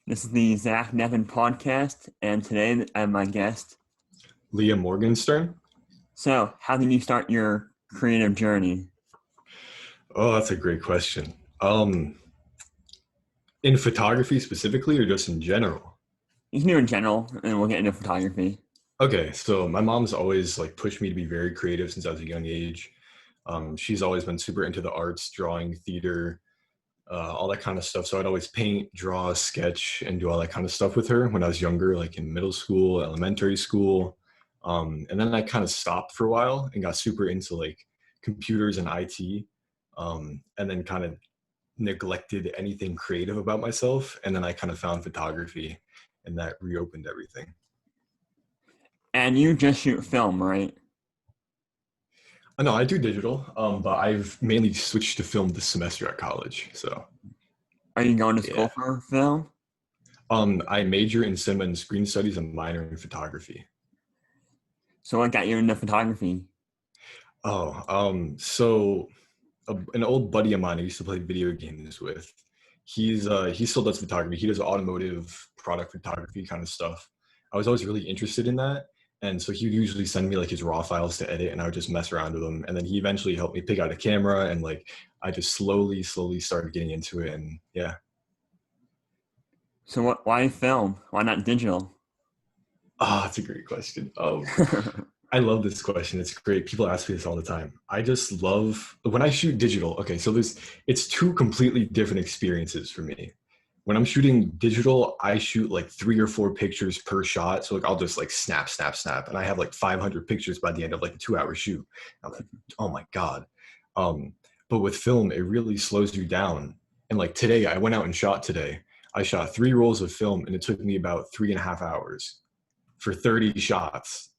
This is the Zach Nevin podcast, and today I have my guest. Morgenstern. So, how did you start your creative journey? Oh, that's a great question. In photography specifically, or just in general? You can do in general, and we'll get into photography. Okay, so my mom's always like pushed me to be very creative since I was a young age. She's always been super into the arts, drawing, theater, all that kind of stuff. So I'd always paint, draw, sketch, and do all that kind of stuff with her when I was younger, like in middle school, elementary school. And then I kind of stopped for a while and got super into like computers and IT. And then kind of neglected anything creative about myself. And then I kind of found photography and that reopened everything. And you just shoot film, right? No, I do digital, but I've mainly switched to film this semester at college. So Are you going to school yeah, for film? I major in cinema and screen studies and minor in photography. So, what got you into photography? An old buddy of mine I used to play video games with. He still does photography. He does automotive product photography kind of stuff. I was always really interested in that. And so he would usually send me like his raw files to edit and I would just mess around with them. And then he eventually helped me pick out a camera and like I just slowly started getting into it. And yeah. So, why film? Why not digital? That's a great question. I love this question. It's great. People ask me this all the time. I just love when I shoot digital. Okay, so it's two completely different experiences for me. When I'm shooting digital, I shoot like 3 or 4 pictures per shot. So like I'll just like snap, and I have like 500 pictures by the end of like a 2-hour shoot. I'm like, oh my god. Um, but with film, it really slows you down. And like today, I went out and shot today. I shot 3 rolls of film, and it took me about 3.5 hours for 30 shots.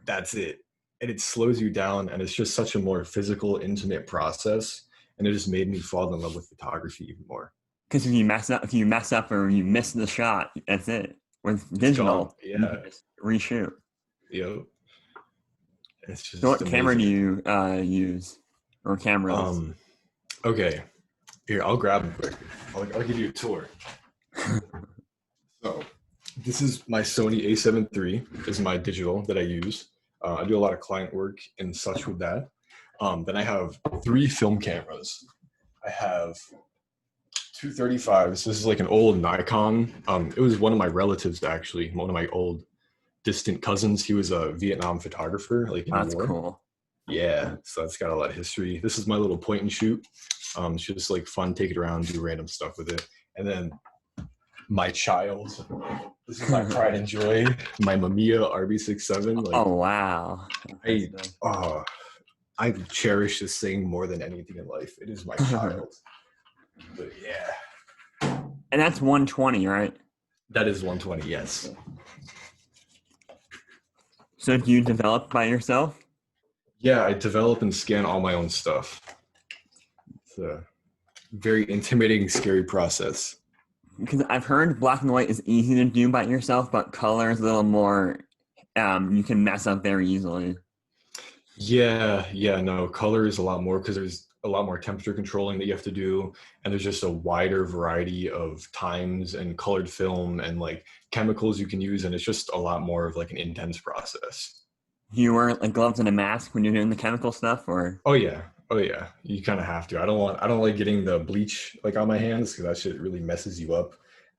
That's it. And it slows you down, and it's just such a more physical, intimate process. And it just made me fall in love with photography even more. Because if you mess up or you miss the shot, that's it. With It's gone. digital, you Yeah. can just reshoot. Yep. It's So, just what camera do amazing. you use, or cameras? Okay. Here, I'll grab them quick. I'll give you a tour. So this is my Sony A7 III. This is my digital that I use. I do a lot of client work and such with that. Then I have 3 film cameras. I have 235s. This is like an old Nikon. It was one of my relatives, actually, one of my old distant cousins. He was a Vietnam photographer, like in the That's war. cool. Yeah, so that's got a lot of history. This is my little point and shoot. It's just like fun, take it around, do random stuff with it. And then my child, this is my pride and joy, my Mamiya RB67. Like, Oh wow! I, oh, I cherish this thing more than anything in life. It is my child. But yeah, And that's 120, right? that is 120. Yes. So do you develop by yourself? Yeah, I develop and scan all my own stuff. It's a very intimidating, scary process. Because I've heard black and white is easy to do by yourself, but color is a little more. You can mess up very easily. Yeah, no, color is a lot more because there's a lot more temperature controlling that you have to do, and there's just a wider variety of times and colored film and like chemicals you can use, and it's just a lot more of like an intense process. Do you wear like gloves and a mask when you're doing the chemical stuff, or? Oh yeah, you kind of have to. I don't like getting the bleach like on my hands because that shit really messes you up.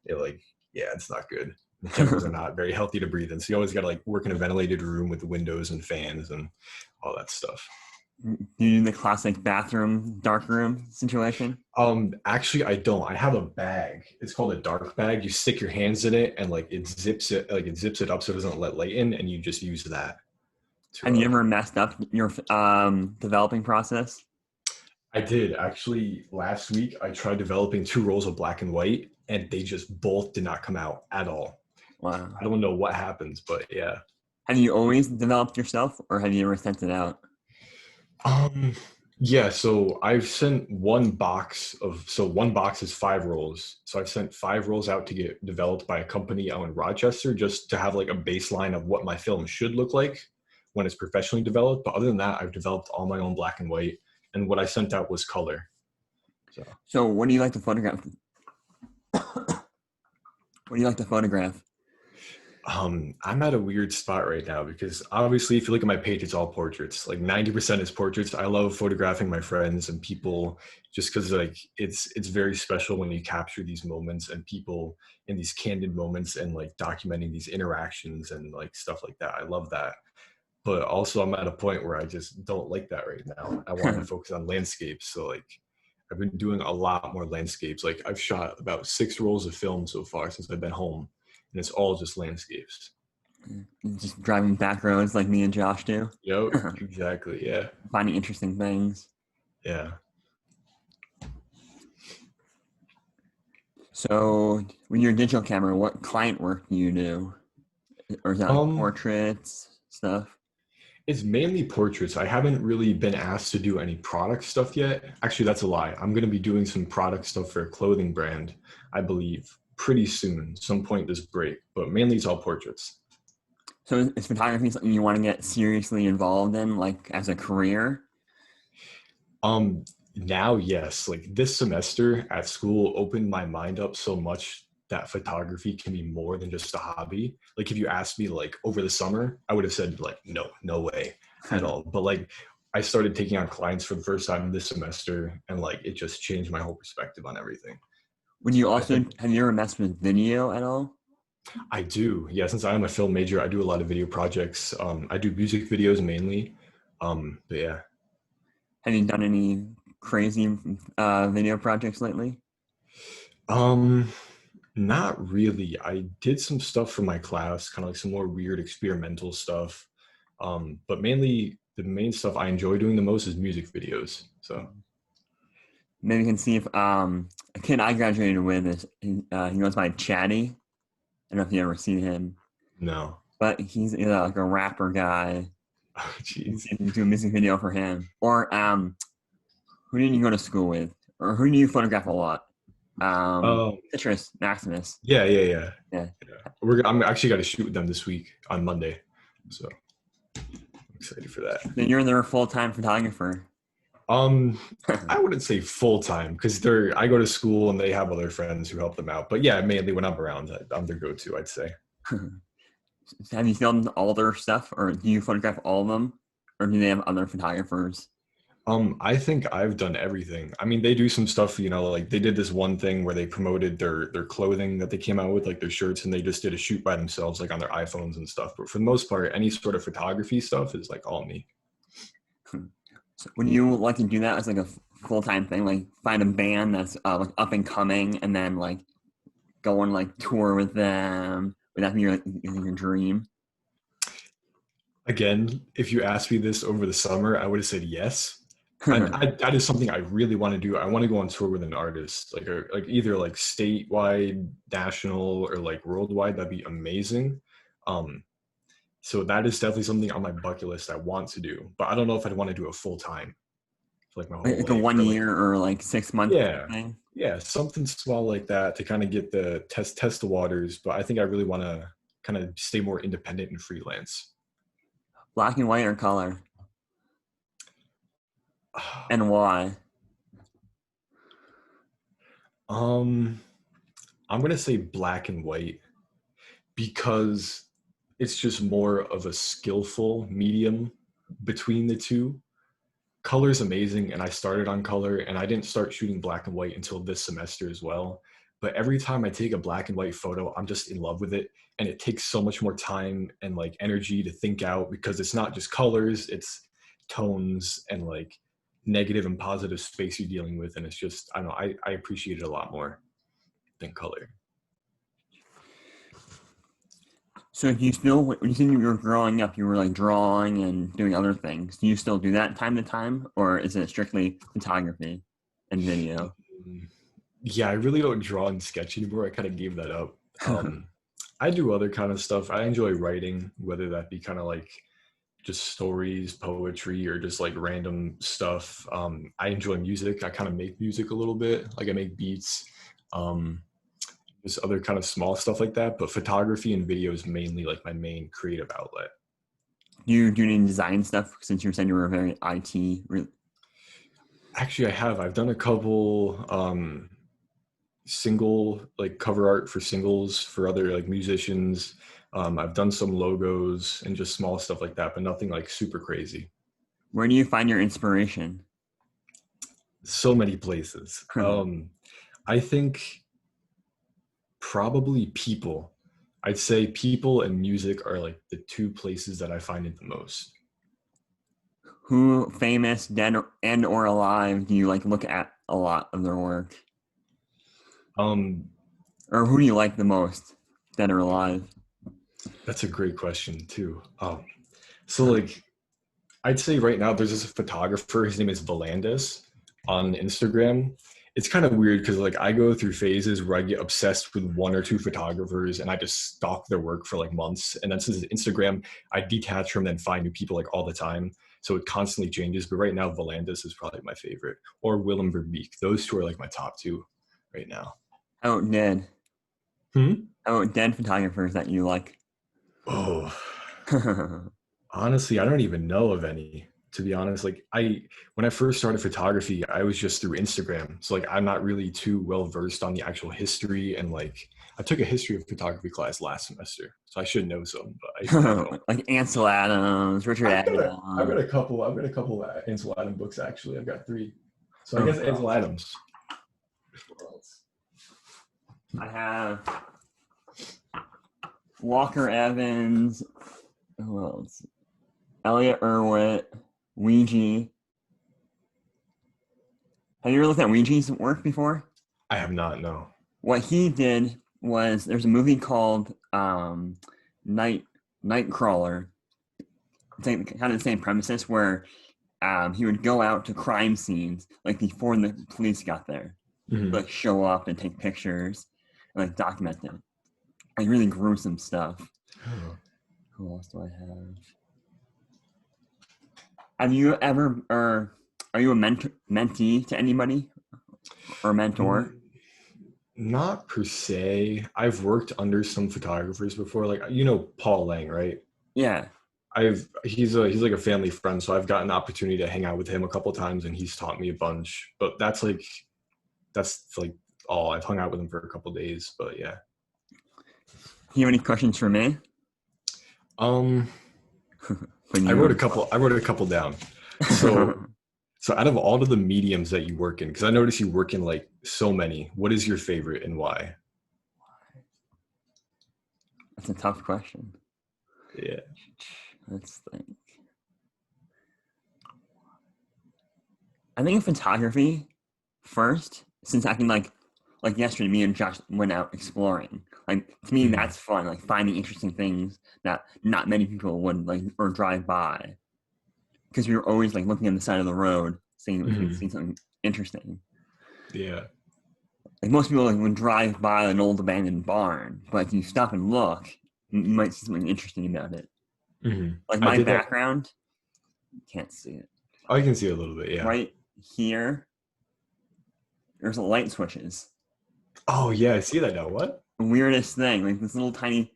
Yeah, it's not good. The chemicals are not very healthy to breathe in, so you always got to like work in a ventilated room with the windows and fans and all that stuff. Do you do the classic bathroom dark room situation? Actually, I don't. I have a bag. It's called a dark bag. You stick your hands in it, and like it zips it up so it doesn't let light in, and you just use that to. Have you ever messed up your developing process? I did actually. Last week, I tried developing 2 rolls of black and white, and they just both did not come out at all. Wow. I don't know what happens, but yeah. Have you always developed yourself, or have you ever sent it out? Um, yeah, so I've sent one box is 5 rolls. So I've sent 5 rolls out to get developed by a company out in Rochester just to have like a baseline of what my film should look like when it's professionally developed. But other than that, I've developed all my own black and white, and what I sent out was color. So So what do you like to photograph? What do you like to photograph? I'm at a weird spot right now because obviously, if you look at my page, it's all portraits. Like 90% is portraits. I love photographing my friends and people just because like it's very special when you capture these moments and people in these candid moments and like documenting these interactions and like stuff like that. I love that. But also, I'm at a point where I just don't like that right now. I want to focus on landscapes. So like I've been doing a lot more landscapes. Like I've shot about 6 rolls of film so far since I've been home, and it's all just landscapes. Just driving back roads like me and Josh do. Yep, exactly. Yeah, Finding interesting things. yeah. So, with your digital camera, what client work do you do? Or is that like Um, portraits stuff? it's mainly portraits. I haven't really been asked to do any product stuff yet. Actually, that's a lie. I'm going to be doing some product stuff for a clothing brand, I believe, pretty soon, some point this break. But mainly, it's all portraits. So, is photography something you want to get seriously involved in, like as a career? Um, Now, yes, like this semester at school opened my mind up so much that photography can be more than just a hobby. Like if you asked me like over the summer, I would have said like no, no way at all. But like I started taking on clients for the first time this semester and like it just changed my whole perspective on everything. Would you So I also think have you ever messed with video at all? I do. Yeah, since I'm a film major, I do a lot of video projects. I do music videos mainly. But yeah. Have you done any crazy video projects lately? Um Not really. I did some stuff for my class, kind of like some more weird experimental stuff. But mainly the main stuff I enjoy doing the most is music videos. So Maybe you can see if a kid I graduated with is he goes by Chatty. I don't know if you ever seen him, no. but he's like a rapper guy. Oh, You can jeez. see if you do a music video for him. Or who did you go to school with? Or who do you photograph a lot? Um, Citrus Maximus. yeah, yeah, yeah, Yeah. yeah. I'm actually got to shoot with them this week on Monday, so I'm excited for that. Then you're their full-time photographer. Um, I wouldn't say full time because I go to school and they have other friends who help them out. But yeah, mainly when I'm around, I'm their go-to, I'd say. Have you filmed all their stuff, or do you photograph all of them, or do they have other photographers? I think I've done everything. I mean, they do some stuff, like they did this one thing where they promoted their clothing that they came out with, like their shirts, and they just did a shoot by themselves, like on their iPhones and stuff. But for the most part, any sort of photography stuff is like all me. So would you like to do that as like a full-time thing, like find a band that's like up and coming, and then like go on like tour with them? Would that be your dream? Again, if you asked me this over the summer, I would have said yes. And that is something I really want to do. I want to go on tour with an artist, like either like statewide, national, or like worldwide. That'd be amazing. Um, so that is definitely something on my bucket list I want to do. But I don't know if I'd want to do it full time, for like my whole Like a life, one or like year or like 6 month yeah, thing? yeah, something small like that to kind of get the test the waters. But I think I really want to kind of stay more independent and freelance. Black and white or color? And why? Um, I'm gonna say black and white because it's just more of a skillful medium between the two. Color is amazing, and I started on color, and I didn't start shooting black and white until this semester as well. But every time I take a black and white photo, I'm just in love with it, and it takes so much more time and like energy to think out because it's not just colors, it's tones and like negative and positive space you're dealing with, and it's just I don't know, I appreciate it a lot more than color. So do you still, when you said you were growing up, you were like drawing and doing other things. Do you still do that time to time, or is it strictly photography and video? Mm, yeah, I really don't draw and sketch anymore. I kind of gave that up. I do other kind of stuff. I enjoy writing, whether that be kind of like just stories, poetry, or just like random stuff. I enjoy music. I kind of make music a little bit. Like I make beats, um, just other kind of small stuff like that. But photography and video is mainly like my main creative outlet. Do you do any design stuff since you were saying you were very IT? Actually, I have. I've done a couple single like cover art for singles for other like musicians. I've done some logos and just small stuff like that, but nothing like super crazy. Where do you find your inspiration? So many places. I think probably people. I'd say people and music are like the two places that I find it the most. Who famous, dead and or alive, do you like look at a lot of their work? Um, Or who do you like the most, dead or alive? that's a great question too. So like I'd say right now there's this photographer. His name is Volandis on Instagram. It's kind of weird because like I go through phases where I get obsessed with one or two photographers and I just stalk their work for like months. And then since it's Instagram, I detach from them and find new people like all the time. So it constantly changes. But right now, Volandis is probably my favorite, or Willem Verbeek. Those two are like my top two right now. Oh, dead. Hmm? Oh, dead photographers that you like. Oh, honestly, I don't even know of any. To be honest, like when I first started photography, I was just through Instagram. So like I'm not really too well versed on the actual history, and like I took a history of photography class last semester, so I should know some, but I don't. Like Ansel Adams, Richard I've got Avedon. a couple. I've got a couple of Ansel Adams books actually. I've got three. So I Oh, guess Ansel Adams. I have Walker Evans. Who else? Elliot Erwitt, Ouija. Have you ever looked at Ouija's work before? I have not. No. What he did was there's a movie called Night Nightcrawler. It's like kind of the same premises where he would go out to crime scenes like before the police got there, Mhm. like show up and take pictures and like document them. Like really gruesome stuff. Oh. Who else do I have? Have you ever, or are you a mentee to anybody or a mentor? Mm, not per se. I've worked under some photographers before, like you know Paul Lang, right? Yeah. He's like a family friend, so I've gotten the opportunity to hang out with him a couple times, and he's taught me a bunch. But that's like all. I've hung out with him for a couple days, but yeah. Do you have any questions for me? Um, When I you wrote a couple. I wrote a couple down. So so out of all of the mediums that you work in, because I notice you work in like so many. What is your favorite and why? That's a tough question. Yeah. Let's think. I think photography first, since I can like yesterday, me and Josh went out exploring. Like to me, Mhm. that's fun. Like finding interesting things that not many people would like or drive by, because we were always like looking on the side of the road, seeing if we could see Mhm. something interesting. Yeah. Like most people like would drive by an old abandoned barn, but if you stop and look, you might see something interesting about it. Like I my did that. background, you can't see it. Oh, I can see it a little bit. Yeah. Right here, there's light switches. Oh yeah, I see that now. What? Weirdest thing, like this little tiny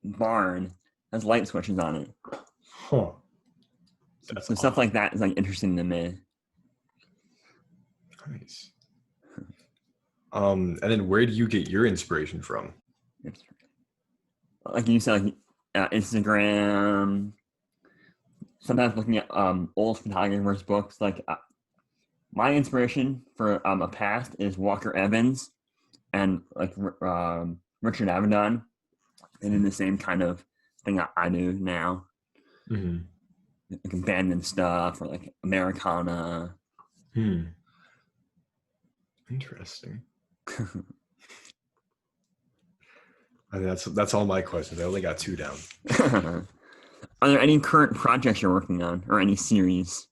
barn has light switches on it. Huh. That's So stuff odd. like that is like interesting to me. Nice. And then where do you get your inspiration from? Like you said, like Instagram. Sometimes looking at old photographers' books. Like my inspiration for a past is Walker Evans and like Richard Avedon, and in the same kind of thing I do now, Hmm. like abandoned stuff or like Americana. Hmm. Interesting. And that's all my questions. I only got two down. Are there any current projects you're working on or any series?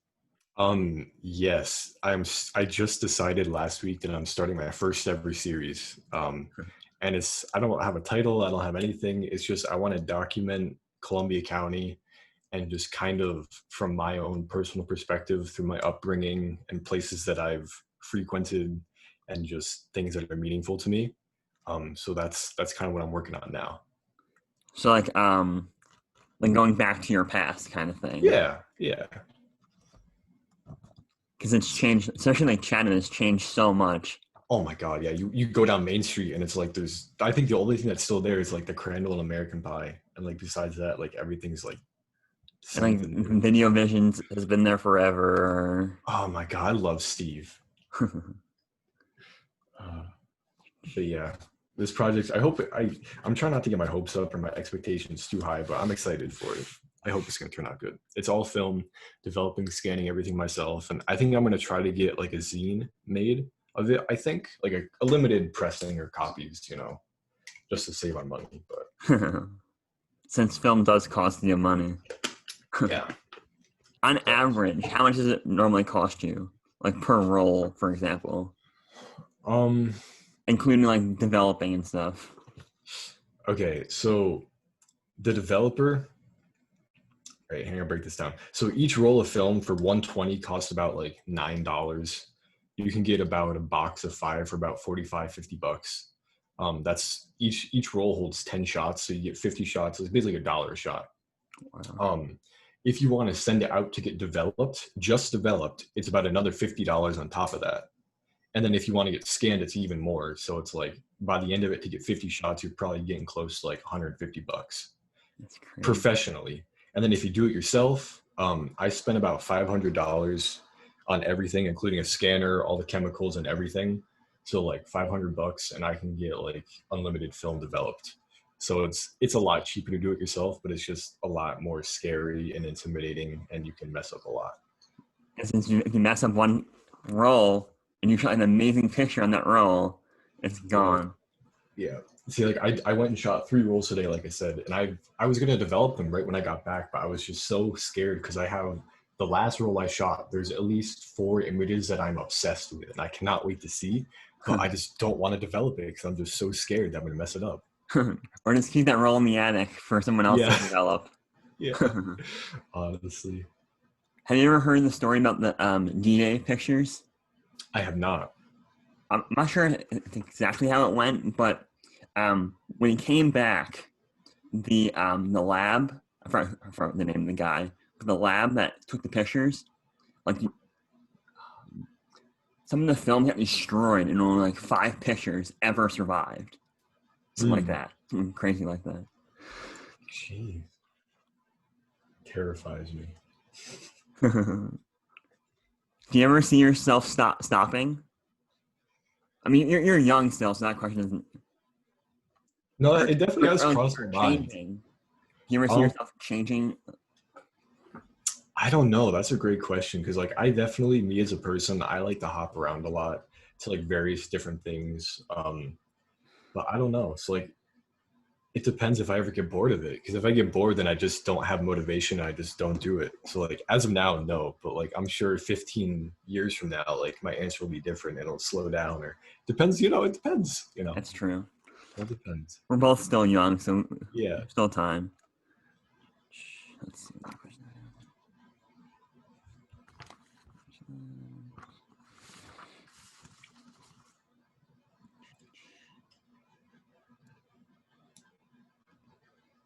Yes, I just decided last week that I'm starting my first ever series. And I don't have a title. I don't have anything. It's just I want to document Columbia County and just kind of from my own personal perspective through my upbringing and places that I've frequented and just things that are meaningful to me. So that's kind of what I'm working on now. So like going back to your past kind of thing. Yeah, yeah. Because it's changed, especially like China has changed so much Oh my God, yeah. You go down Main Street and it's like I think the only thing that's still there is like the Crandall and American Pie. And like besides that, like everything's like And like something new. Video Visions has been there forever. Oh my God, I love Steve. Uh, but yeah, this project, I'm trying not to get my hopes up or my expectations too high, but I'm excited for it. I hope it's going to turn out good. It's all film, developing, scanning everything myself. And I think I'm going to try to get like a zine made of it. I think like a limited pressing or copies, just to save on money. But Since film does cost you money. yeah. On average, how much does it normally cost you? Like per roll, for example? Um, Including like developing and stuff. okay, so the developer, right, hang on, break this down. So each roll of film for 120 costs about like $9. You can get about a box of 5 for about 45, $50. That's each roll holds 10 shots, so you get 50 shots. It's basically $1 a shot. Wow. If you want to send it out to get developed, just developed, it's about another $50 on top of that. And then if you want to get scanned, it's even more. So it's like by the end of it, to get 50 shots, you're probably getting close to like $150 That's crazy. professionally. And then if you do it yourself, I spent about $500 on everything, including a scanner, all the chemicals and everything. So like $500, and I can get like unlimited film developed. So it's a lot cheaper to do it yourself, but it's just a lot more scary and intimidating, and you can mess up a lot. And since if you mess up one roll and you shot an amazing picture on that roll, it's gone. Yeah. See, like I went and shot 3 rolls today, like I said, and I was gonna develop them right when I got back, but I was just so scared because I have the last roll I shot. There's at least 4 images that I'm obsessed with, and I cannot wait to see. But I just don't want to develop it because I'm just so scared that I'm gonna mess it up. Or just keep that roll in the attic for someone else Yeah. to develop. Yeah. Honestly, Have you ever heard the story about the D-Day pictures? I have not. I'm not sure exactly how it went, but when he came back, the lab, I forgot the name of the guy, but the lab that took the pictures, like some of the film got destroyed and only like 5 pictures ever survived. Something like that. Something crazy like that. Jeez. Terrifies me. Do you ever see yourself stopping? I mean, you're young still, so that question isn't. No, it definitely has Or, crossed my mind. changing. Do you ever see yourself changing? I don't know. That's a great question because, like, I definitely, me as a person, I like to hop around a lot to like various different things. But I don't know. So, like, it depends if I ever get bored of it. Because if I get bored, then I just don't have motivation. I just don't do it. So, like, as of now, no. But like, I'm sure 15 years from now, like, my answer will be different. It'll slow down or depends. It depends. That's true. It depends. We're both still young, so Yeah. still time. Let's see.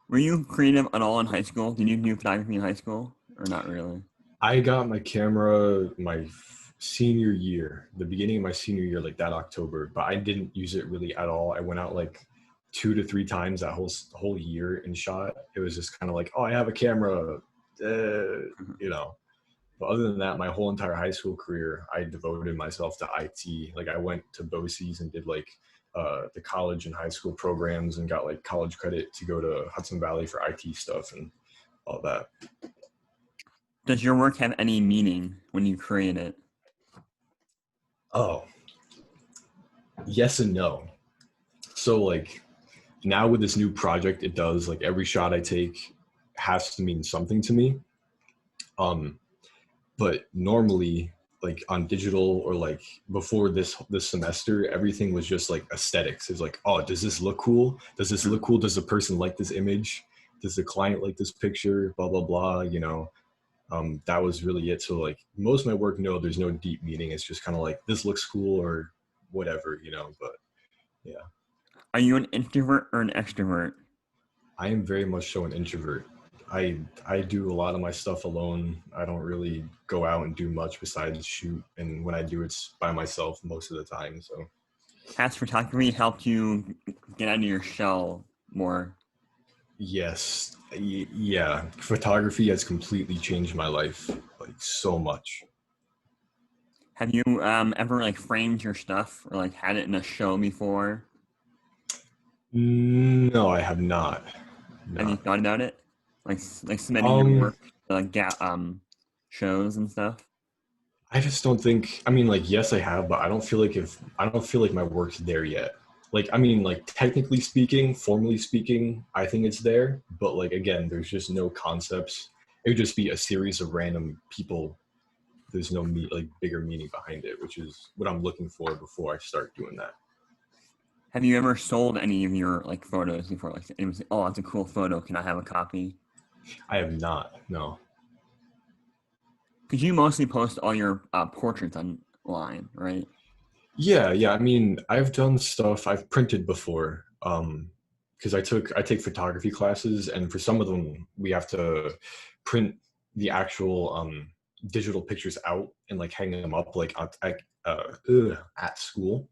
Were you creative at all in high school? Did you do photography in high school, or not really? I got my camera my senior year, the beginning of my senior year, like that October, but I didn't use it really at all. I went out like 2 to 3 times that whole year and shot. It was just kind of like, oh, I have a camera, you know. But other than that, my whole entire high school career, I devoted myself to IT. Like I went to BOCES and did like the college and high school programs and got like college credit to go to Hudson Valley for IT stuff and all that. Does your work have any meaning when you create it? Oh, yes and no. So like now with this new project, it does. Like every shot I take has to mean something to me. But normally like on digital or like before this semester, everything was just like aesthetics. It's like, oh, does this look cool? Does this look cool? Does the person like this image? Does the client like this picture? Blah blah blah. That was really it. So like most of my work, no, there's no deep meaning. It's just kind of like this looks cool or whatever, but yeah. Are you an introvert or an extrovert? I am very much so an introvert. I do a lot of my stuff alone. I don't really go out and do much besides shoot, and when I do, it's by myself most of the time. So Has photography helped you get out of your shell more? Yes, yeah. Photography has completely changed my life, like so much. Have you ever like framed your stuff or like had it in a show before? No, I have not. Have you Not. thought about it? Like submitting your Um, work to like shows and stuff? I just don't think. I mean, like, yes, I have, but I don't feel like my work's there yet. Like, I mean, like, technically speaking, formally speaking, I think it's there. But like, again, there's just no concepts. It would just be a series of random people. There's no like bigger meaning behind it, which is what I'm looking for before I start doing that. Have you ever sold any of your like photos before? Like anyone say, "Oh, that's a cool photo. Can I have a copy?" I have not. No. Because you mostly post all your portraits online, right? Yeah, yeah. I mean, I've done stuff I've printed before. Because I take photography classes, and for some of them we have to print the actual digital pictures out and like hang them up like at school.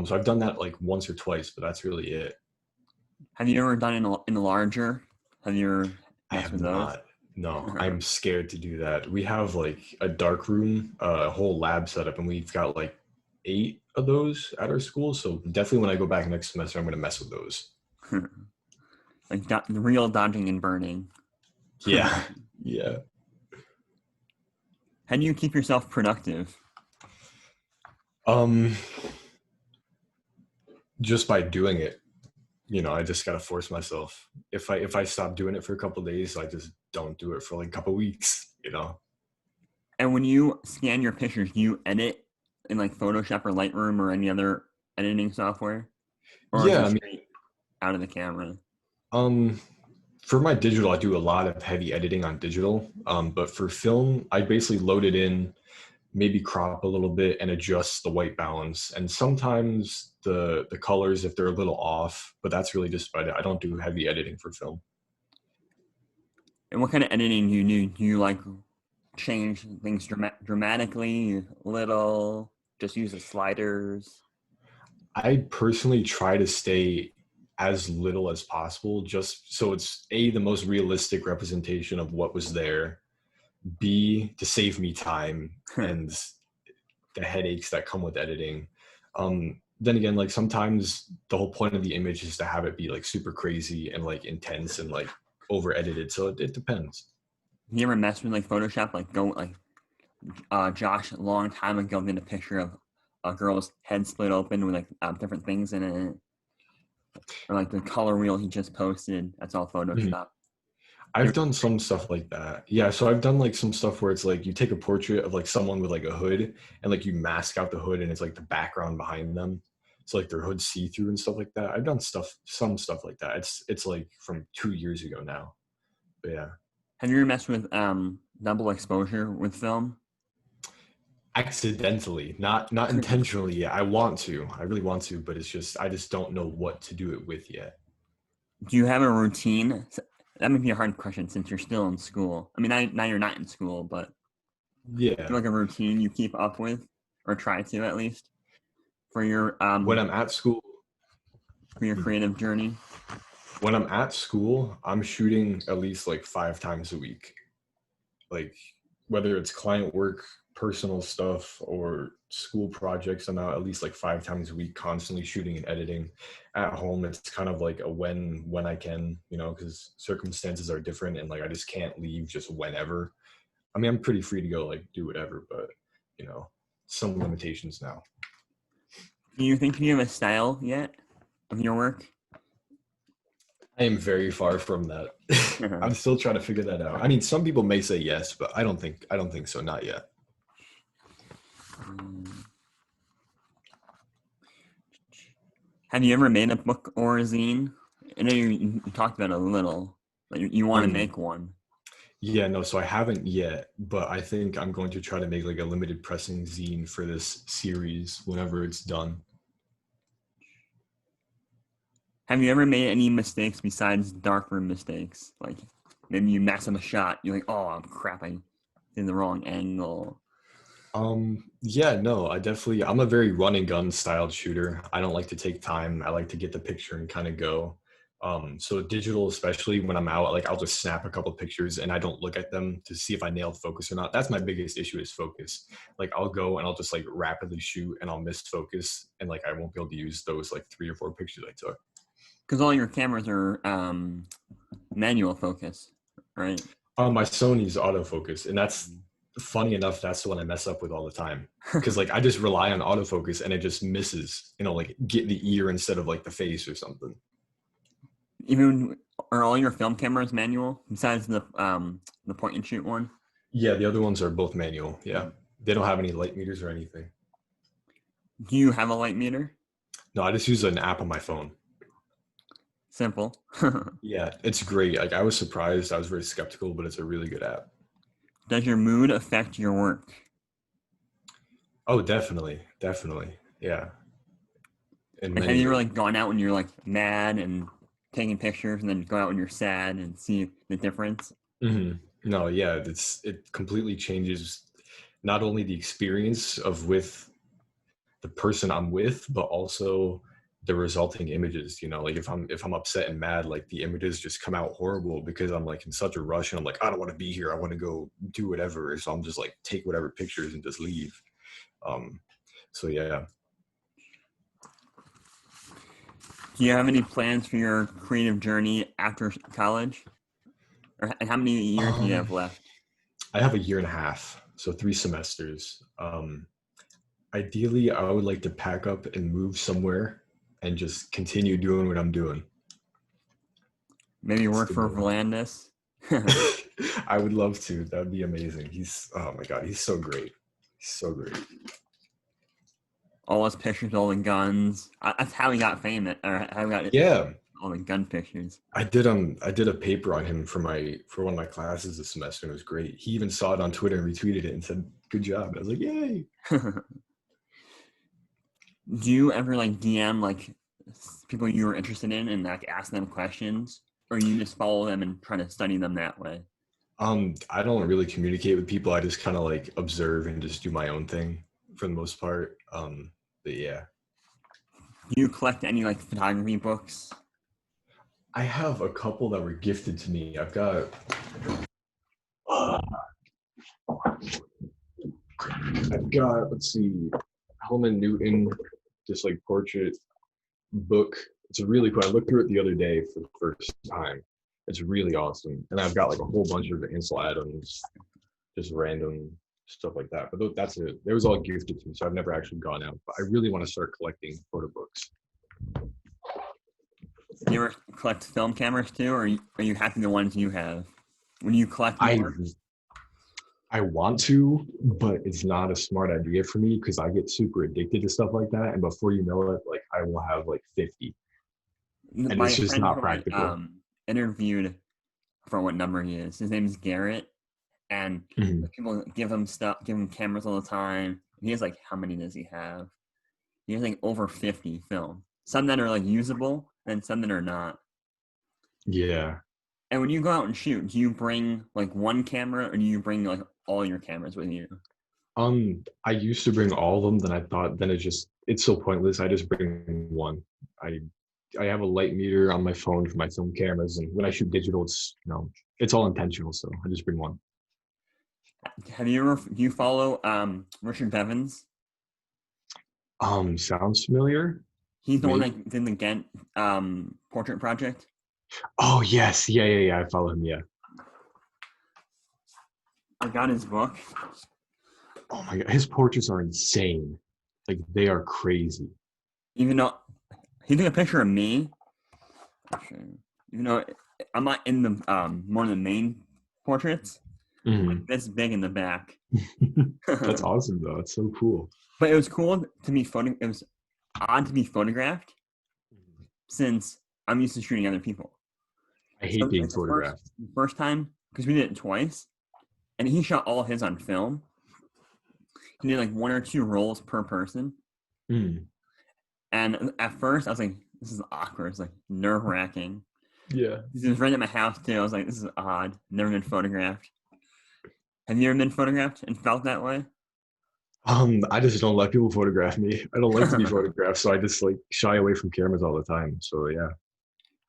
So I've done that like once or twice, but that's really it. Have you ever done in a larger? Have you ever I messed have with those? not. No, I'm scared to do that. We have like a dark room, a whole lab setup, and we've got like 8 of those at our school. So definitely when I go back next semester, I'm going to mess with those. Like the real dodging and burning. Yeah, yeah. How do you keep yourself productive? Um, just by doing it, I just gotta force myself. If I stop doing it for a couple days, I just don't do it for like a couple weeks. And when you scan your pictures, do you edit in like Photoshop or Lightroom or any other editing software? Or is Yeah, it I mean, straight out of the camera? um, for my digital, I do a lot of heavy editing on digital. But for film, I basically load it in, maybe crop a little bit and adjust the white balance. And sometimes the colors if they're a little off, but that's really just about it. I don't do heavy editing for film. And what kind of editing do you do? Do you like change things dramatically, little, just use the sliders? I personally try to stay as little as possible, just so it's A, the most realistic representation of what was there, B, to save me time and the headaches that come with editing. Then again, like sometimes the whole point of the image is to have it be like super crazy and like intense and like over edited. So it depends. You ever mess with like Photoshop? Like go like Josh a long time ago did a picture of a girl's head split open with like different things in it, or like the color wheel he just posted. That's all Mhm. Photoshop. I've done some stuff like that. Yeah, so I've done like some stuff where it's like you take a portrait of like someone with like a hood and like you mask out the hood and it's like the background behind them. So like their hood see through and stuff like that. I've done some stuff like that. It's like from 2 years ago now. But yeah. Have you ever messed with double exposure with film? Accidentally, not intentionally yet. I want to. I really want to, but it's just I just don't know what to do it with yet. Do you have a routine? That might be a hard question since you're still in school. I mean, now you're not in school, but do you Yeah. like a routine you keep up with, or try to at least, for When I'm at school, creative journey? I'm shooting at least like 5 times a week. Like whether it's client work, personal stuff, or school projects, I'm out at least like 5 times a week, constantly shooting and editing. At home, it's kind of like a when I can, because circumstances are different and like I just can't leave just whenever. I mean, I'm pretty free to go like do whatever, but you know, some limitations now. Do you think you have a style yet of your work? I am very far from that. I'm still trying to figure that out. I mean, some people may say yes, but I don't think so. Not yet. Have you ever made a book or a zine? I know you talked about it a little, but you want to Um, make one. yeah, no, so I haven't yet, but I think I'm going to try to make like a limited pressing zine for this series whenever it's done. Have you ever made any mistakes besides darkroom mistakes? Like maybe you mess up a shot, you're like, oh crap, I did the wrong angle. Yeah, no, I'm a very run and gun styled shooter. I don't like to take time. I like to get the picture and kind of go. So digital, especially when I'm out, like I'll just snap a couple pictures and I don't look at them to see if I nailed focus or not. That's my biggest issue is focus. Like I'll go and I'll just like rapidly shoot and I'll miss focus and like I won't be able to use those like 3 or 4 pictures I took. Because all your cameras are manual focus, right? My Sony's autofocus, and that's funny enough. That's the one I mess up with all the time because like I just rely on autofocus and it just misses. Like get the ear instead of like the face or something. Even are all your film cameras manual besides the point and shoot one? Yeah, the other ones are both manual. Yeah, they don't have any light meters or anything. Do you have a light meter? No, I just use an app on my phone. Simple. Yeah, it's great. Like I was surprised. I was very skeptical, but it's a really good app. Does your mood affect your work? Oh, definitely, definitely. Yeah, in Like, have many you ever ways. like gone out when you're like mad and taking pictures, and then go out when you're sad and see the difference? Hmm. No, yeah, it completely changes not only the experience of with the person I'm with, but also the resulting images. Like if I'm upset and mad, like the images just come out horrible because I'm like in such a rush and I'm like, I don't want to be here. I want to go do whatever. So I'm just like take whatever pictures and just leave. Um, so yeah. Do you have any plans for your creative journey after college? And how many years do you have Um, left? I have a year and a half, so 3 semesters. Ideally, I would like to pack up and move somewhere and just continue doing what I'm doing. Maybe It's work the for goal. Volandis? I would love to. That would be amazing. Oh my God, he's so great. He's so great. All his pictures, all the guns. That's how he got famous, or how he got Yeah, all the gun pictures. I did a paper on him for one of my classes this semester, and it was great. He even saw it on Twitter and retweeted it and said, "Good job." I was like, "Yay!" Do you ever like DM like people you were interested in and like ask them questions, or you just follow them and try to study them that way? I don't really communicate with people. I just kind of like observe and just do my own thing for the most part. But yeah, Do you collect any like photography books? I have a couple that were gifted to me. I've got, let's see, Hellman Newton, just like portrait book. It's really cool. I looked through it the other day for the first time. It's really awesome. And I've got like a whole bunch of Ansel Adams, just random stuff like that. But that's it. It was all gifted to me, so I've never actually gone out. But I really want to start collecting photo books. Do you ever collect film cameras too, or are you happy with the ones you have? When you collect I more, I want to, but it's not a smart idea for me because I get super addicted to stuff like that. And before you know it, like I will have like 50. And my it's just friend not who I practical. interviewed for what number he is, his name is Garrett, and Mhm. people give him cameras all the time. He has like how many does he have? He has like over 50 film. Some that are like usable and some that are not. Yeah. And when you go out and shoot, do you bring like one camera or do you bring like all your cameras with you? I used to bring all of them, then I thought then it's so pointless. I just bring one. I I have a light meter on my phone for my film cameras, and when I shoot digital, it's all intentional. So I just bring one. Do you follow Richard Bevins? Sounds familiar? He's the one Maybe. that did the Ghent portrait project. Oh yes, yeah, yeah, yeah. I follow him. Yeah. I got his book. Oh my god, his portraits are insane. Like they are crazy. Even though he took a picture of me, actually, even though I'm not in the one of the main portraits, like Mhm. this big in the back. That's But awesome though. It's so cool. it was cool to be photo. It was odd to be photographed since I'm used to shooting other people. I hate So being like photographed. the first time because we did it twice, and he shot all his on film. He did like one or two rolls per person, Mm. and at first I was like, "This is awkward." It's like nerve wracking. Yeah. He was right at my house too. I was like, "This is odd." Never been photographed. Have you ever been photographed and felt that way? I just don't let people photograph me. I don't like to be photographed, so I just like shy away from cameras all the time. So yeah,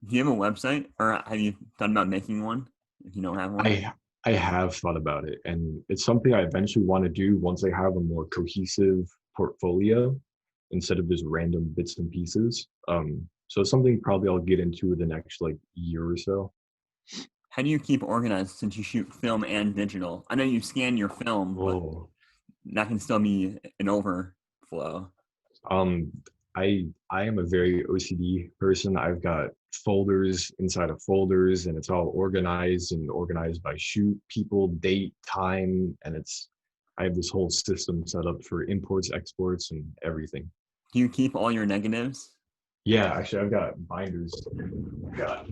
Do you have a website, or have you thought about making one if you don't have one? I I have thought about it, and it's something I eventually want to do once I have a more cohesive portfolio instead of just random bits and pieces. So it's something probably I'll get into the next like year or so. How do you keep organized since you shoot film and digital? I know you scan your film, but Oh, that can still be an overflow. um, I am a very OCD person. I've got folders inside of folders, and it's all organized and organized by shoot, people, date, time, and it's I have this whole system set up for imports, exports, and everything. Do you keep all your negatives? Yeah, actually, I've got binders. I've got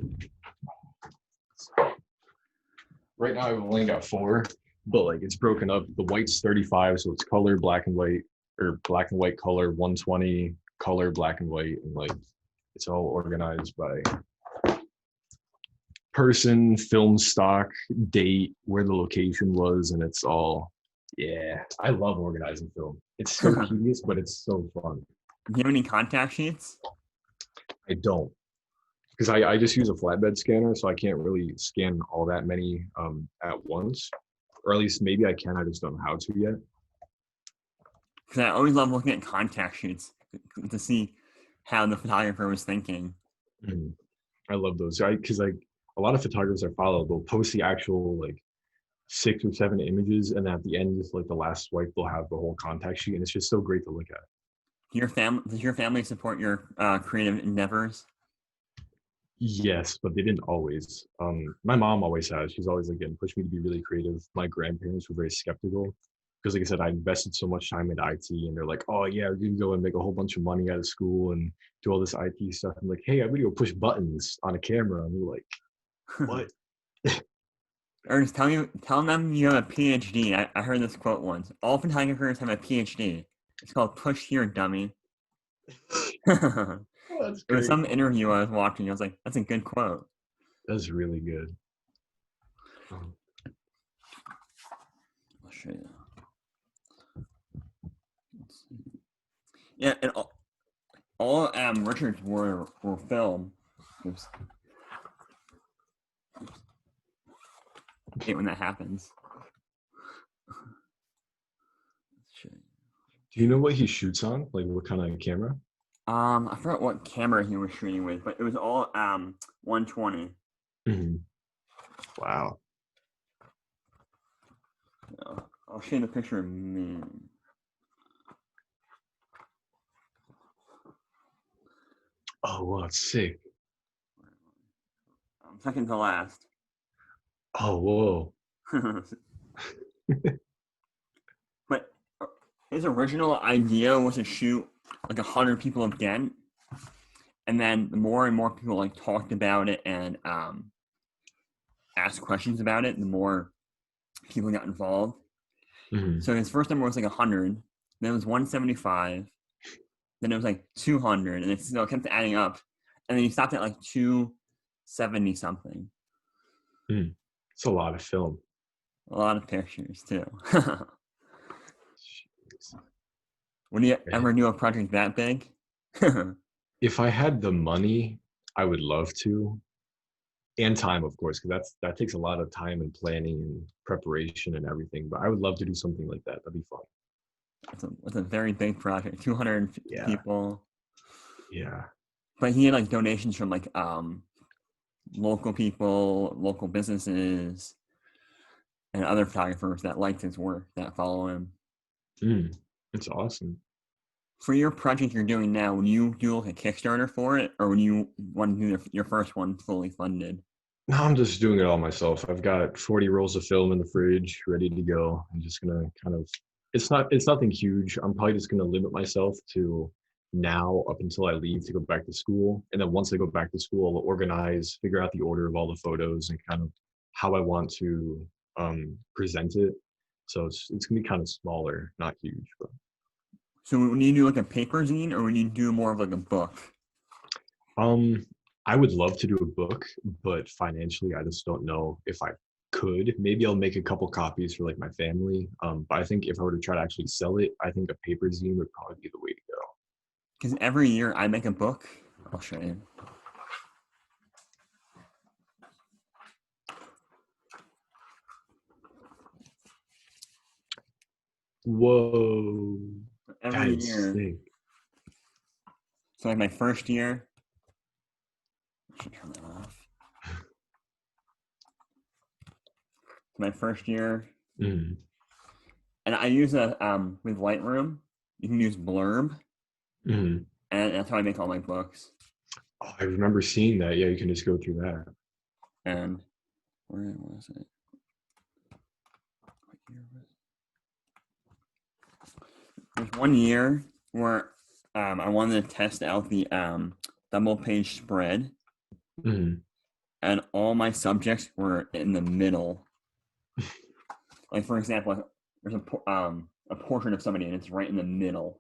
right now. I've only got four, but like it's broken up. The white's 35, so it's color, black and white, or black and white color, 120 color, black and white, and like it's all organized by person, film stock, date, where the location was, and it's all. Yeah, I love organizing film. It's so Do tedious, but it's so fun. you have any contact sheets? I don't because I just use a flatbed scanner, so I can't really scan all that many at once, or at least maybe I can. I just don't know how to yet. Because I always love looking at contact sheets to see how the photographer was thinking. Mhm. I love those. I because like a lot of photographers I follow, they'll post the actual like 6 or 7 images, and at the end, just like the last swipe, they'll have the whole contact sheet, and it's just so great to look at. Does your family support your creative endeavors? Yes, but they didn't always. My mom always has. She's always again pushed me to be really creative. My grandparents were very skeptical because, like I said, I invested so much time into IT, and they're like, "Oh yeah, you can go and make a whole bunch of money out of school and do all this IT stuff." I'm like, "Hey, I'm gonna go push buttons on a camera." And they're like, "What?" Ernest, tell them you have a PhD. I heard this quote once. All photographers have a PhD. It's called push here, dummy. It Oh, that's was great. some interview I was watching. I was like, that's a good quote. That's really good. Um, I'll show you. Yeah, and all Richards were film. Oops. I hate when that happens. Do you know what he shoots on? Like what kind of camera? I forgot what camera he was shooting with, but it was all 120. Mhm. Wow. I'll show you the picture of me. Oh, wow, it's sick. Second to last. Oh, whoa. But his original idea was to shoot like 100 people again, and then the more and more people like talked about it and asked questions about it, the more people got involved. Mhm. So his first number was like 100, then it was 175, then it was like 200, and it still kept adding up, and then he stopped at like 270 something. Mhm. It's a lot of film. A lot of pictures too. Would you ever do a project that big? If I had the money, I would love to, and time, of course, because that takes a lot of time and planning and preparation and everything. But I would love to do something like that. That'd be fun. It's a very big project, 200 Yeah, people. yeah. But he had like donations from like local people, local businesses, and other photographers that liked his work that follow him. Mm, it's awesome. For your project you're doing now, would you do like a Kickstarter for it, or would you want to do your first one fully funded? Now I'm just doing it all myself. I've got 40 rolls of film in the fridge ready to go. I'm just gonna kind of it's nothing huge. I'm probably just gonna limit myself to now up until I leave to go back to school. And then once I go back to school, I'll organize, figure out the order of all the photos and kind of how I want to present it. So it's gonna be kind of smaller, not huge. But So would you do like a paper zine, or would you do more of like a book? um I would love to do a book, but financially I just don't know if I could. Maybe I'll make a couple copies for like my family. But I think if I were to try to actually sell it, I think a paper zine would probably be the way to go. Because every year I make a book. I'll show you. Whoa, that Every is year. sick. So like my first year. I should turn that off. My first year, Mm. and I use a with Lightroom. You can use Blurb, Mm. and that's how I make all my books. Oh, I remember seeing that. Yeah, you can just go through that. And where was it? What year was it? There's one year where I wanted to test out the double page spread, Mm. and all my subjects were in the middle. Like for example, there's a portrait of somebody, and it's right in the middle.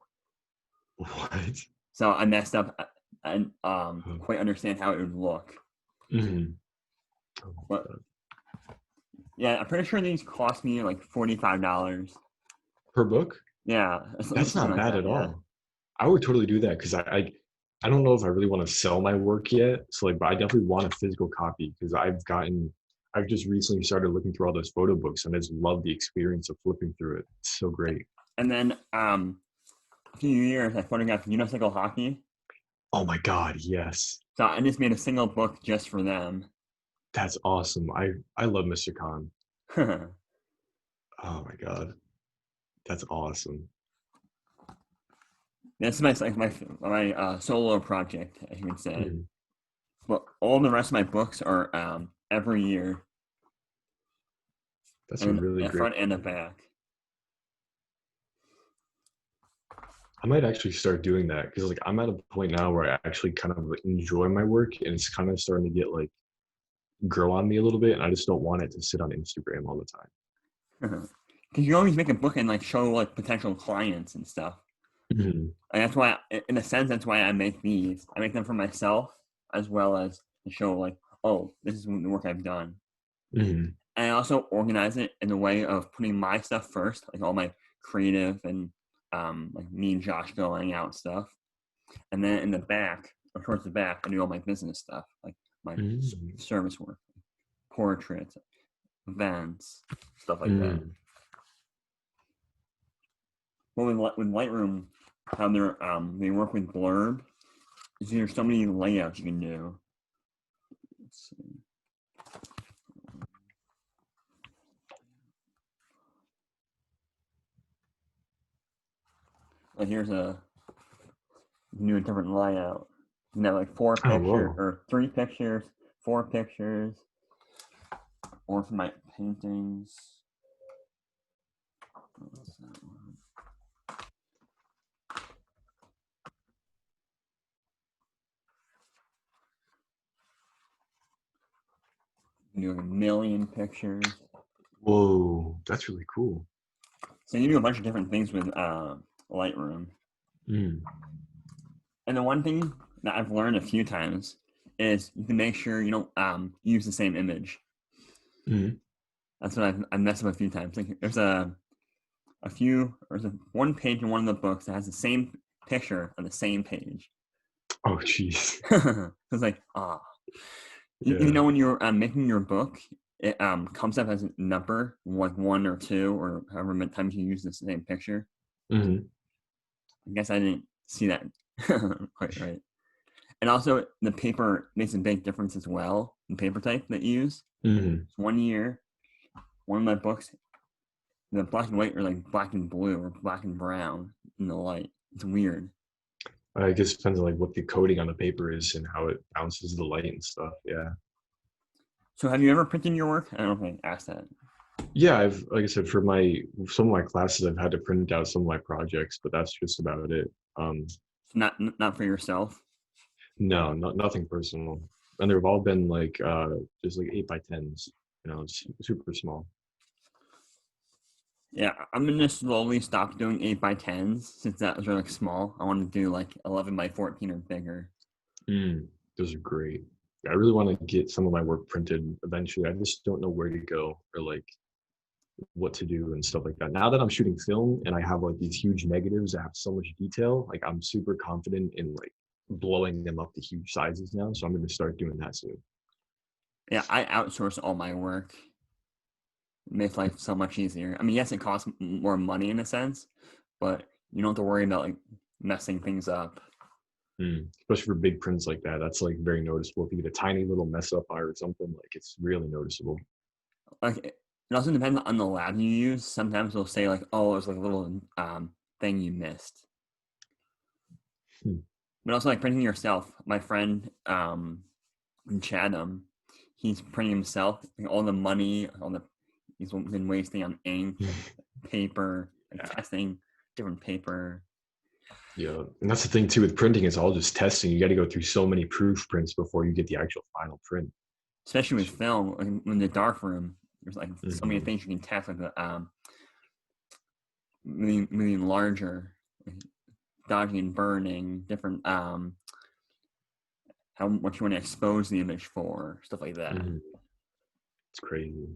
What? So I messed up and Oh. quite understand how it would look. Mm. But yeah, I'm pretty sure these cost me like $45. Per book? Yeah, That's something not like bad that. at Yeah. all. I would totally do that because I don't know if I really want to sell my work yet. So like, but I definitely want a physical copy because I've just recently started looking through all those photo books and I just love the experience of flipping through it. It's so great. And then a few years I photographed unicycle hockey. Oh my God, yes. So I just made a single book just for them. That's awesome. I love Mr. Khan. Oh my God. That's awesome. That's my solo project, as you would say. Mm. But all the rest of my books are every year, That's a and really the great. front and the back. I might actually start doing that because like I'm at a point now where I actually kind of enjoy my work and it's kind of starting to get like grow on me a little bit and I just don't want it to sit on Instagram all the time. Because you always make a book and like show like potential clients and stuff. Mhm. And that's why, in a sense, that's why I make these. I make them for myself as well as to show like, oh, this is the work I've done. Mhm. And I also organize it in a way of putting my stuff first, like all my creative and like me and Josh going out stuff. And then in the back, or towards the back, I do all my business stuff, like my Mhm. service work, portraits, events, stuff like that. Mhm. Well, with Lightroom, how they work with Blurb, is there's so many layouts you can do. Let's see. Like here's a new different layout. You can have like four Oh pictures whoa. or three pictures, four pictures, or for my paintings. What's that one? You can do like a million pictures. Whoa. That's really cool. So you do a bunch of different things with Lightroom. Mm. And the one thing that I've learned a few times is you can make sure you don't use the same image. Mm. That's what I've messed up a few times. Like there's one page in one of the books that has the same picture on the same page. Oh jeez. It's like Yeah. when you're making your book, it comes up as a number, like one or two, or however many times you use the same picture. Mm. I guess I didn't see that quite right. And also, the paper makes a big difference as well. The paper type that you use. Mm. One year, one of my books, the black and white are like black and blue or black and brown in the light. It's weird. I guess it depends on like what the coating on the paper is and how it bounces the light and stuff. Yeah. So, have you ever printed your work? I don't know if I asked that. Yeah, I've like I said, for my some of my classes I've had to print out some of my projects, but that's just about it. Not for yourself. No, nothing personal. And they've all been like just like 8x10s, just super small. Yeah, I'm gonna slowly stop doing 8x10s since that was really small. I want to do like 11x14 or bigger. Mm, those are great. I really want to get some of my work printed eventually. I just don't know where to go or like what to do and stuff like that. Now that I'm shooting film and I have like these huge negatives that have so much detail, like I'm super confident in like blowing them up to huge sizes now. So I'm going to start doing that soon. Yeah, I outsource all my work. It makes life so much easier. I mean, yes, it costs more money in a sense, but you don't have to worry about like messing things up. Especially for big prints like that, that's like very noticeable. If you get a tiny little mess up or something, like it's really noticeable. Like it also depends on the lab you use. Sometimes they'll say like, "Oh, it's like a little thing you missed." Hmm. But also like printing yourself. My friend in Chatham, he's printing himself. Like, all the money, all the he's been wasting on ink, paper, like Yeah. testing different paper. Yeah. And that's the thing too with printing, it's all just testing. You got to go through so many proof prints before you get the actual final print. Especially with film, like in the dark room, there's like so many Mhm. things you can test, like the moving larger, like dodging and burning, different how much you want to expose the image for, stuff like that. Mhm. It's crazy.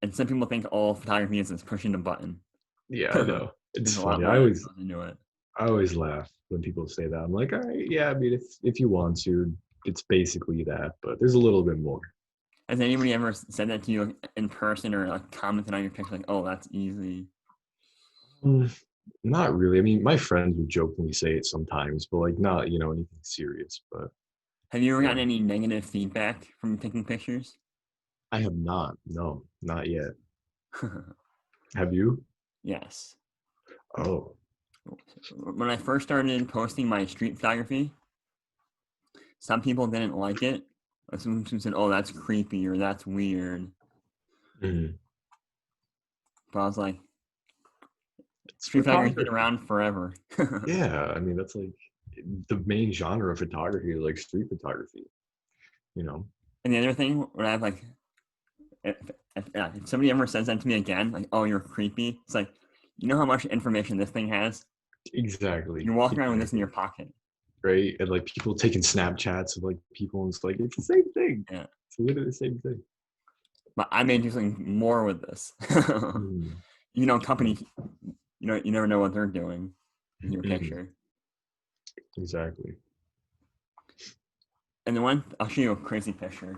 And some people think all photography is just pushing a button. Yeah, I know. It's There's a lot funny. more that goes into it. I always laugh when people say that. I'm like, all right, yeah, I mean, if you want to, it's basically that, but there's a little bit more. Has anybody ever said that to you in person or like commented on your picture like, "Oh, that's easy"? Mm, Not really. I mean, my friends would jokingly say it sometimes, but like not, anything serious. But Have you ever yeah, gotten any negative feedback from taking pictures? I have not. No, not yet. Have you? Yes. Oh, When I first started posting my street photography, some people didn't like it. Some said, "Oh, that's creepy" or "That's weird." mhm. But I was like, It's street photography's been photography. around forever. Yeah, I mean, that's like the main genre of photography is like street photography, you know? And the other thing, when I have like, if, if somebody ever says that to me again, like, "Oh, you're creepy," it's like, you know how much information this thing has? Exactly. You're walking around with this in Exactly. your pocket. Right? And like people taking Snapchats of like people, and it's like it's the same thing. Yeah. It's literally the same thing. But I may do something more with this. Mm, Companies, you never know what they're doing with your mhm, picture. exactly. And the one, I'll show you a crazy picture.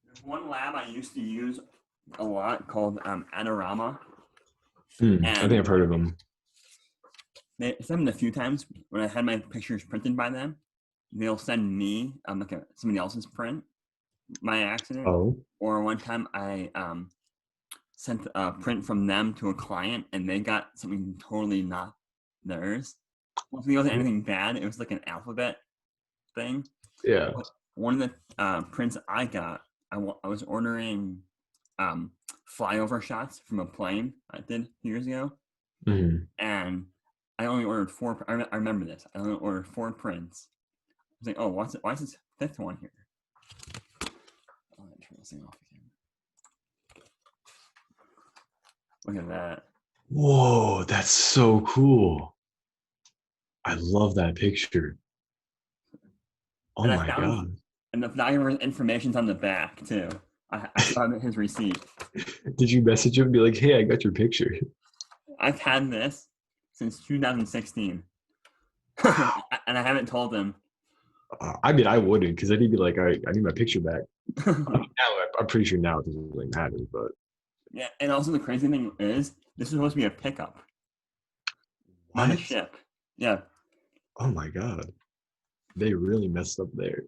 There's one lab I used to use a lot called Anorama. I think And I've heard of them. they sent a few times when I had my pictures printed by them. They'll send me somebody else's print by accident. Oh, Or one time I sent a print from them to a client and they got something totally not theirs. Well, it wasn't anything bad. It was like an alphabet thing. yeah. But one of the prints I got, I was ordering um, flyover shots from a plane I did years ago, Mhm. and I only ordered four. I remember this. I only ordered four prints. I was like, "Oh, why is this fifth one here?" Oh, let me turn this thing off again. Look at that. Whoa, that's so cool. I love that picture. Oh And I my found, God. and the photographer's information's on the back too. I still have his receipt. Did you message him and be like, hey, I got your picture? I've had this since 2016, Wow. and I haven't told him. I mean, I wouldn't because then he'd be like, all right, I need my picture back. I mean, now I'm pretty sure now it doesn't really matter, but Yeah, and also the crazy thing is, this is supposed to be a pickup, not a what? ship. Yeah, Oh my God. They really messed up there.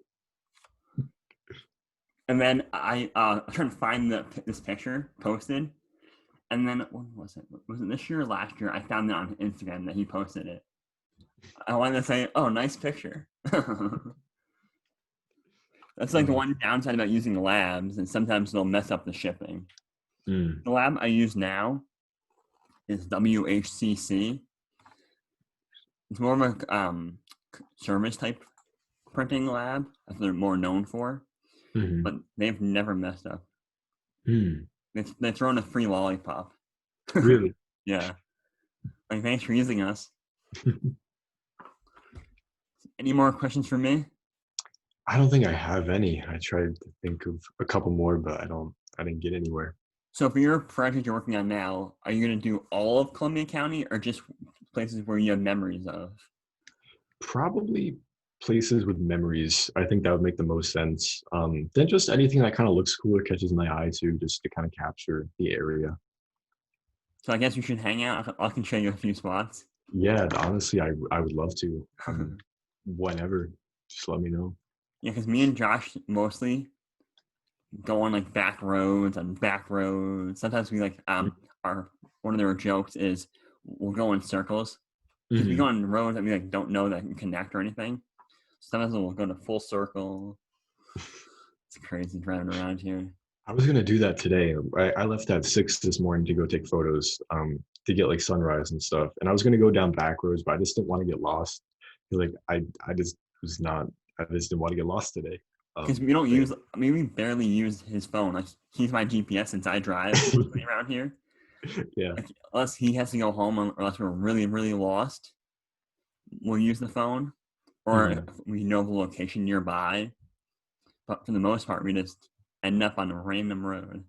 and then I tried to find this picture posted, and then when was it? Was it this year or last year? I found it on Instagram that he posted it. I wanted to say, "Oh, nice picture." That's like the Oh. one downside about using labs, and sometimes they'll mess up the shipping. Mm. The lab I use now is WHCC. It's more of a service type printing lab that they're more known for, Hmm. but they've never messed up. Mm. They've thrown a free lollipop. Really? Yeah. Like, thanks for using us. Any more questions for me? I don't think I have any. I tried to think of a couple more, but I didn't get anywhere. So for your project you're working on now, are you going to do all of Columbia County or just places where you have memories of? Probably places with memories. I think that would make the most sense. Then just anything that kind of looks cool or catches my eye too, just to kind of capture the area. So I guess you should hang out. I can show you a few spots. Yeah, honestly, I would love to. Whenever, just let me know. Yeah, because me and Josh mostly go on like back roads and back roads. Sometimes we like our one of their jokes is we'll go in circles because we go Mm-hmm. on roads that we like don't know that can connect or anything. Sometimes we'll go to full circle. It's crazy driving around here. I was gonna do that today. I left at 6 this morning to go take photos, to get like sunrise and stuff. And I was gonna go down back roads, but I just didn't want to get lost. Like I just was not. I just didn't want to get lost today. Because we don't But use, I mean, we barely use his phone. Like he's my GPS since I drive mostly around here. yeah. Like, unless he has to go home, or unless we're really, really lost, we'll use the phone, or if Mhm. we know the location nearby. But for the most part, we just end up on a random road.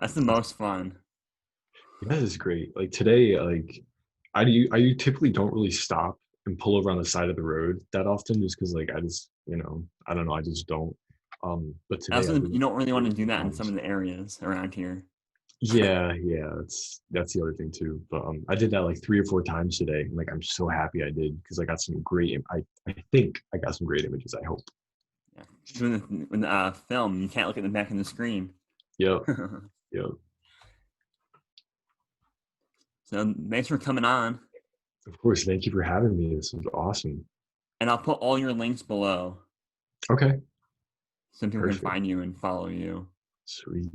That's the most fun. That is great. Like today, like I typically don't really stop and pull over on the side of the road that often, just because like I just I don't know, I just don't. But today I Also, did you don't really quite want a to do few that in some times. of the areas around here. Yeah, yeah, that's the other thing too. But I did that like 3 or 4 times today. And, like I'm so happy I did because I got some great. I think I got some great images. I hope. Yeah. When the film, you can't look at the back of the screen. Yep, So yep. thanks for coming on, Of course. Thank you for having me. This was awesome. and I'll put all your links below Okay, so people can perfect. find you and follow you. Sweet.